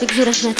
Бик зур рәхмәт.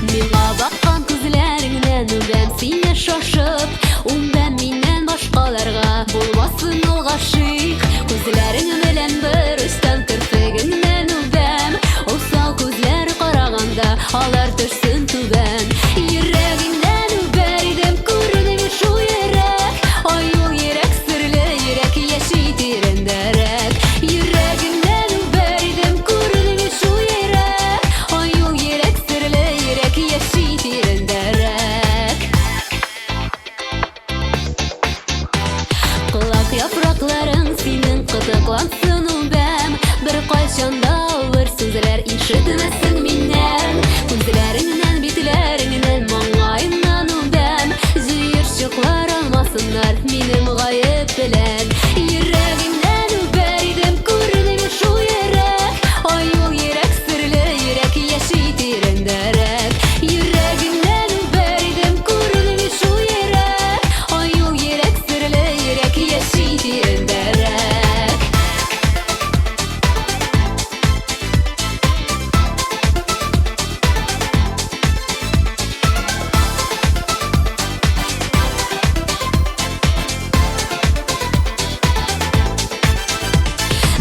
Миңа баккан күзләреңнән үбәм сине шашып, үбәм миннән башкаларга булмасын ул гашыйк. Күзләрең белән бер өстән керфегеңнән үбәм, усал күзләр караганда алар төшсен түбән. Йөрәгеңнән үбәр идем, күренми шул йөрәк, ай ул йөрәк серле йөрәк, яши тирәндәрәк. Йөрәгеңнән үбәр идем, күренми шул йөрәк, ай ул йөрәк серле йөрәк, яши тирәндәрәк. Кылак яфракларың синең кытыклансын үбәм, бер кайчан да авыр сүзләр ишетмәсен миннән. Күзләреңнән, битләреңнән, маңгаеңнан үбәм, җыерчыклар алмасыннар минем гаеп белән. Йөрәгеңнән үбәр идем, күренми шул йөрәк, ай ул йөрәк серле йөрәк, яши тирәндәрәк. Йөрәгеңнән үбәр идем, күренми шул йөрәк, ай ул йөрәк серле йөрәк, яши тирәндәрәк.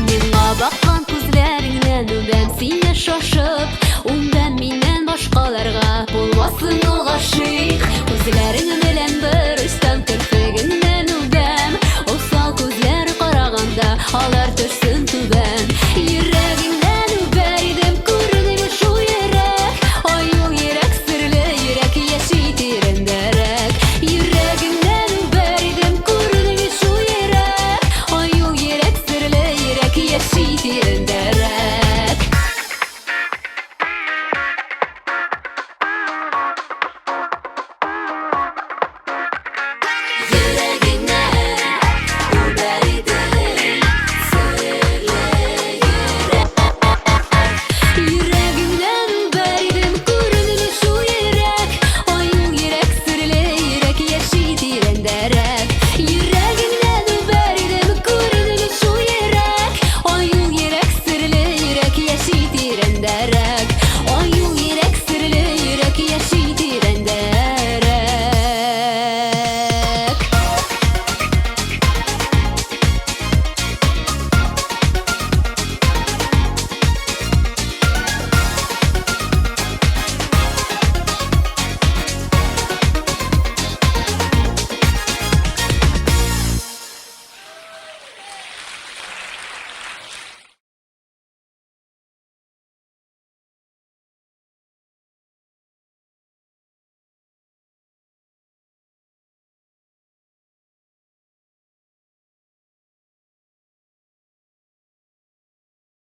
Миңа баккан күзләреңнән үбәм сине шашып, үбәм миннән башкаларга булмасын ул гашыйк. Күзләрең белән бер өстән керфегеңнән үбәм, усал күзләр караганда алар төшсен